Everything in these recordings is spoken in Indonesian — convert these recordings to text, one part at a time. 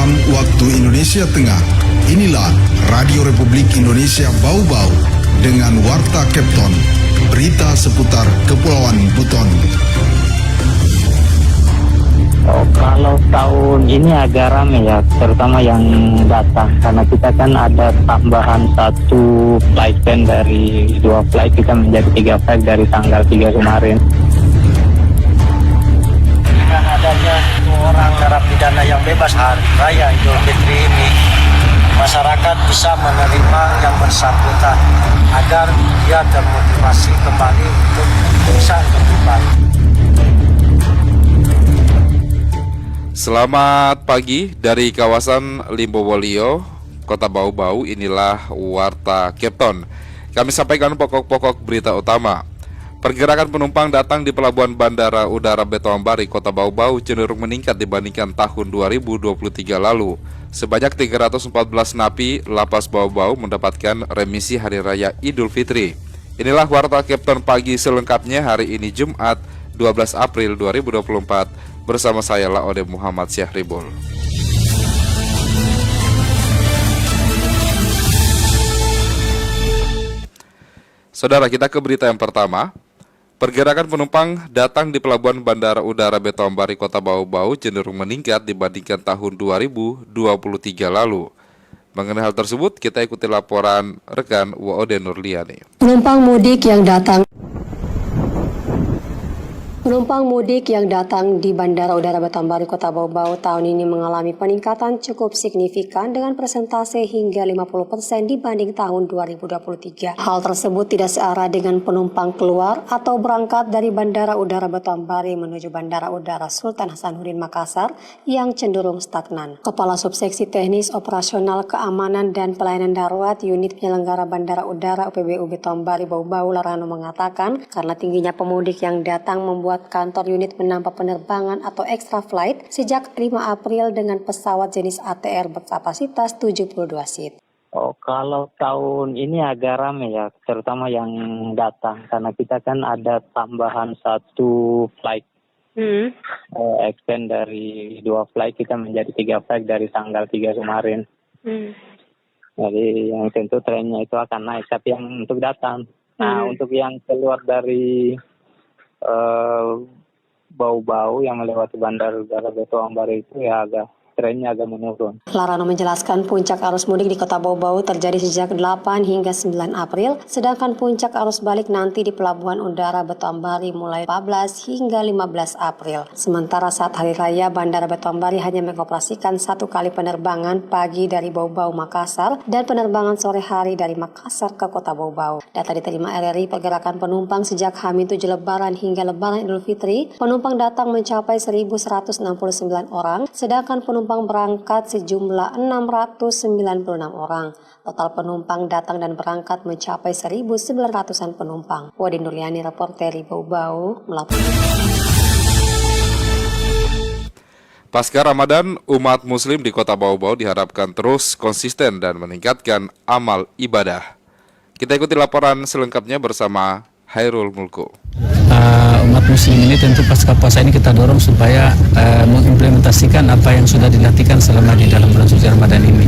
6 waktu Indonesia Tengah. Inilah Radio Republik Indonesia Bau-Bau dengan Warta Kepton, berita seputar Kepulauan Buton. Kalau tahun ini agak ramai ya, terutama yang datang, karena kita kan ada tambahan 1 flight ban dari 2 flight, kita menjadi 3 flight dari tanggal 3 kemarin. Dengan adanya 1 orang narapidana yang bebas hari raya Idul Fitri ini, masyarakat bisa menerima yang bersangkutan agar dia termotivasi kembali untuk bisa kembali. Selamat pagi dari kawasan Limbowolio, Kota Bau-Bau. Inilah Warta Kepton. Kami sampaikan pokok-pokok berita utama. Pergerakan penumpang datang di Pelabuhan Bandara Udara Betoambari, Kota Bau-Bau cenderung meningkat dibandingkan tahun 2023 lalu. Sebanyak 314 napi lapas Bau-Bau mendapatkan remisi Hari Raya Idul Fitri. Inilah Warta Kepton pagi selengkapnya hari ini Jumat 12 April 2024. Bersama saya Laode Muhammad Syahribul. Saudara, kita ke berita yang pertama. Pergerakan penumpang datang di Pelabuhan Bandara Udara Betoambari, Kota Bau-Bau cenderung meningkat dibandingkan tahun 2023 lalu. Mengenai hal tersebut, kita ikuti laporan rekan Waode Nurliani. Penumpang mudik yang datang di Bandara Udara Betoambari, Kota Bau-Bau tahun ini mengalami peningkatan cukup signifikan dengan persentase hingga 50% dibanding tahun 2023. Hal tersebut tidak searah dengan penumpang keluar atau berangkat dari Bandara Udara Betoambari menuju Bandara Udara Sultan Hasanuddin Makassar yang cenderung stagnan. Kepala Subseksi Teknis Operasional Keamanan dan Pelayanan Darurat Unit Penyelenggara Bandara Udara UPBU Betoambari Bau-Bau Larano mengatakan karena tingginya pemudik yang datang membuat kantor unit menambah penerbangan atau extra flight sejak 5 April dengan pesawat jenis ATR berkapasitas 72 seat. Kalau tahun ini agak ramai ya, terutama yang datang, karena kita kan ada tambahan 1 flight. Extend dari 2 flight, kita menjadi 3 flight dari tanggal 3 kemarin. Jadi yang tentu trennya itu akan naik, tapi yang untuk datang. Nah, untuk yang keluar dari Bau-Bau yang melewati Bandara Udara Betoambari itu ya trennya agak menurun. Larano menjelaskan puncak arus mudik di Kota Bau-Bau terjadi sejak 8 hingga 9 April, sedangkan puncak arus balik nanti di Pelabuhan Udara Betoambari mulai 14 hingga 15 April. Sementara saat Hari Raya, Bandara Betoambari hanya mengoperasikan 1 kali penerbangan pagi dari Bau-Bau Makassar dan penerbangan sore hari dari Makassar ke Kota Bau-Bau. Data diterima RRI, pergerakan penumpang sejak H-7 Lebaran hingga Lebaran Idul Fitri, penumpang datang mencapai 1.169 orang, sedangkan penumpang berangkat sejumlah 696 orang. Total penumpang datang dan berangkat mencapai 1.900-an penumpang. Waode Nurliani, reporter Bau-Bau, melaporkan. Pasca Ramadan, umat Muslim di Kota Bau-Bau diharapkan terus konsisten dan meningkatkan amal ibadah. Kita ikuti laporan selengkapnya bersama Hairul Mulko. Umat muslim ini tentu pasca puasa ini kita dorong supaya mengimplementasikan apa yang sudah dilatihkan selama di dalam bulan suci Ramadan ini.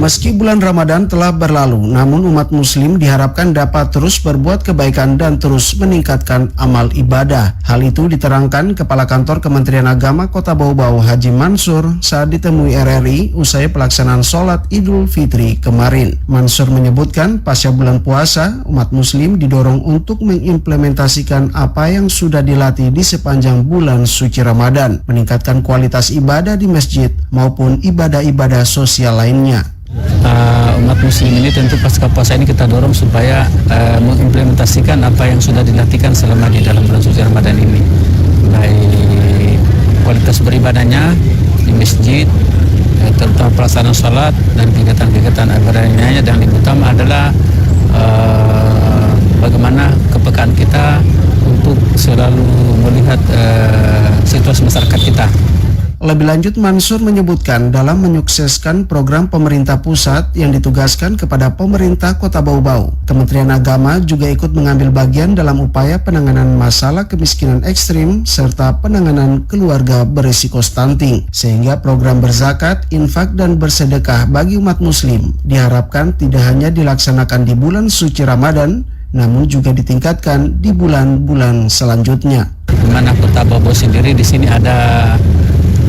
Meski bulan Ramadan telah berlalu, namun umat muslim diharapkan dapat terus berbuat kebaikan dan terus meningkatkan amal ibadah. Hal itu diterangkan Kepala Kantor Kementerian Agama Kota Bau-Bau Haji Mansur saat ditemui RRI usai pelaksanaan sholat Idul Fitri kemarin. Mansur menyebutkan pasca bulan puasa, umat muslim didorong untuk mengimplementasikan apa yang sudah dilatih di sepanjang bulan suci Ramadan, meningkatkan kualitas ibadah di masjid maupun ibadah-ibadah sosial lainnya. Umat muslim ini tentu pasca puasa ini kita dorong supaya mengimplementasikan apa yang sudah dilatihkan selama di dalam bulan suci Ramadan ini. Baik kualitas beribadahnya di masjid, terutama pelaksanaan sholat dan kegiatan-kegiatan ibadahnya, dan yang utama adalah bagaimana kepekaan kita untuk selalu melihat situasi masyarakat kita. Lebih lanjut, Mansur menyebutkan dalam menyukseskan program pemerintah pusat yang ditugaskan kepada pemerintah Kota Bau-Bau, Kementerian Agama juga ikut mengambil bagian dalam upaya penanganan masalah kemiskinan ekstrim serta penanganan keluarga berisiko stunting, sehingga program berzakat, infak, dan bersedekah bagi umat muslim diharapkan tidak hanya dilaksanakan di bulan suci Ramadan, namun juga ditingkatkan di bulan-bulan selanjutnya. Di mana Kota Bau-Bau sendiri di sini ada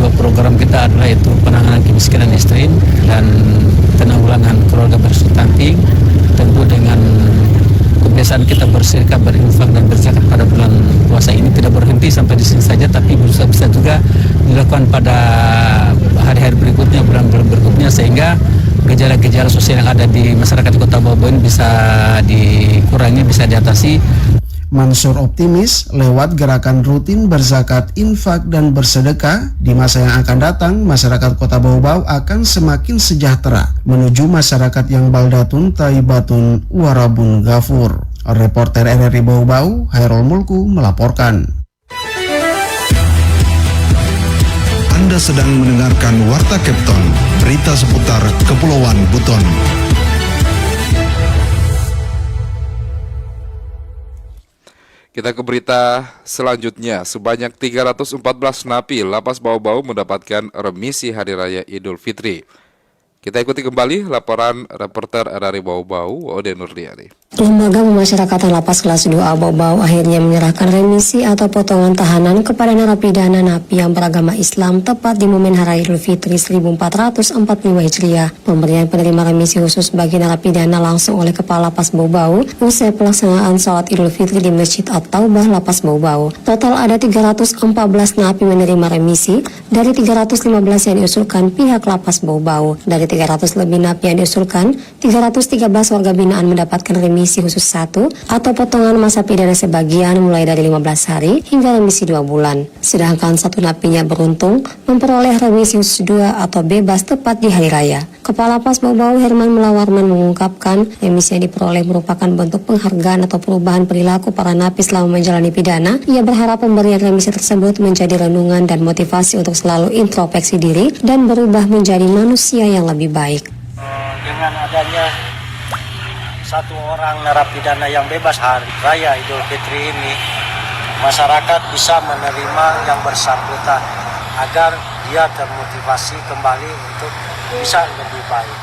dua program kita, adalah itu penanganan kemiskinan ekstrim dan penanggulangan keluarga berstunting. Tentu dengan kebiasaan kita berserikat, berinfak dan berzakat pada bulan puasa ini tidak berhenti sampai di sini saja, tapi bisa juga dilakukan pada hari-hari berikutnya, bulan-bulan berikutnya, sehingga gejala-gejala sosial yang ada di masyarakat Kota Bau-Bau ini bisa dikurangi, bisa diatasi. Mansur optimis lewat gerakan rutin berzakat, infak, dan bersedekah di masa yang akan datang, masyarakat Kota Bau-Bau akan semakin sejahtera menuju masyarakat yang baldatun taibatun warabun ghafur. Reporter RRI Bau-Bau, Hairul Mulku melaporkan. Anda sedang mendengarkan Warta Kepton, berita seputar Kepulauan Buton. Kita ke berita selanjutnya. Sebanyak 314 napi Lapas Bau-Bau mendapatkan remisi Hari Raya Idul Fitri. Kita ikuti kembali laporan reporter RRI Bau-Bau, Ode Nurdiani. Lembaga Pemasyarakatan Lapas Kelas 2A Bau-Bau akhirnya menyerahkan remisi atau potongan tahanan kepada narapidana napi yang beragama Islam tepat di momen Hari Idul Fitri 1445 Hijriah. Pemberian penerima remisi khusus bagi narapidana langsung oleh Kepala Lapas Bau-Bau usai pelaksanaan sholat Idul Fitri di Masjid At-Taubah Lapas Bau-Bau. Total ada 314 napi menerima remisi dari 315 yang diusulkan pihak Lapas Bau-Bau. Dari 300 lebih napi yang diusulkan, 313 warga binaan mendapatkan remisi khusus 1 atau potongan masa pidana sebagian mulai dari 15 hari hingga remisi 2 bulan. Sedangkan satu napinya beruntung memperoleh remisi khusus 2 atau bebas tepat di hari raya. Kepala Lapas Bau-Bau Herman Melawarman mengungkapkan remisi yang diperoleh merupakan bentuk penghargaan atau perubahan perilaku para napi selama menjalani pidana. Ia berharap pemberian remisi tersebut menjadi renungan dan motivasi untuk selalu introspeksi diri dan berubah menjadi manusia yang lebih baik. Dengan adanya satu orang narapidana yang bebas hari raya Idul Fitri ini, masyarakat bisa menerima yang bersangkutan agar dia termotivasi kembali untuk bisa lebih baik.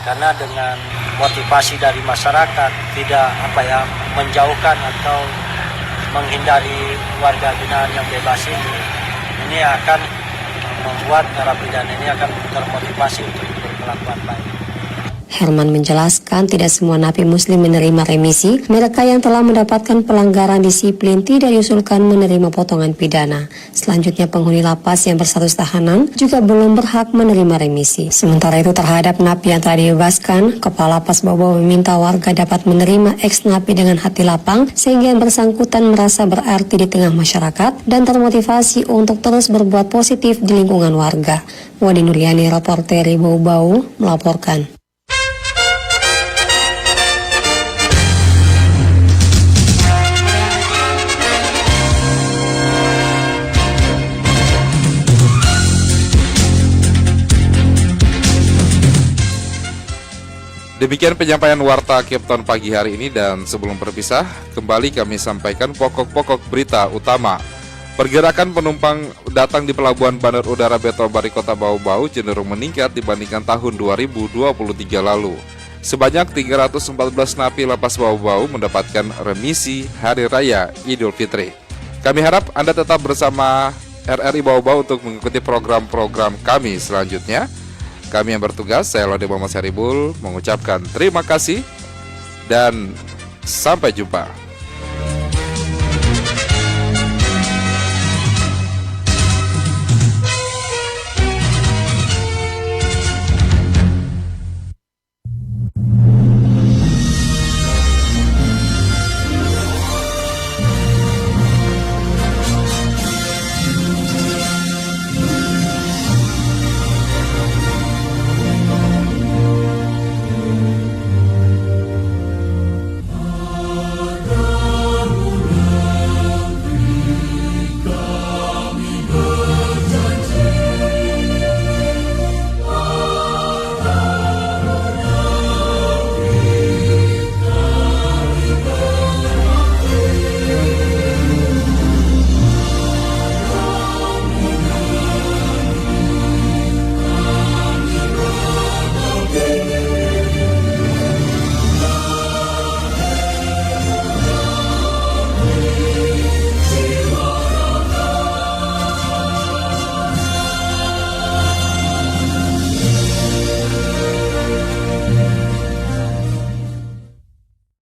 Karena dengan motivasi dari masyarakat tidak menjauhkan atau menghindari warga binaan yang bebas ini akan membuat narapidana ini akan termotivasi untuk berkelakuan baik. Herman menjelaskan tidak semua napi muslim menerima remisi. Mereka yang telah mendapatkan pelanggaran disiplin tidak diusulkan menerima potongan pidana. Selanjutnya penghuni lapas yang berstatus tahanan juga belum berhak menerima remisi. Sementara itu terhadap napi yang telah dibebaskan, Kepala Lapas Bau-Bau meminta warga dapat menerima ex-napi dengan hati lapang sehingga yang bersangkutan merasa berarti di tengah masyarakat dan termotivasi untuk terus berbuat positif di lingkungan warga. Wadi Nuriani, reporter Bau-Bau melaporkan. Demikian penyampaian Warta Kepton pagi hari ini, dan sebelum berpisah, kembali kami sampaikan pokok-pokok berita utama. Pergerakan penumpang datang di Pelabuhan Bandar Udara Betobari Kota Bau-Bau cenderung meningkat dibandingkan tahun 2023 lalu. Sebanyak 314 napi Lapas Bau-Bau mendapatkan remisi Hari Raya Idul Fitri. Kami harap Anda tetap bersama RRI Bau-Bau untuk mengikuti program-program kami selanjutnya. Kami yang bertugas, saya Lode Muhammad Syaribul, mengucapkan terima kasih dan sampai jumpa.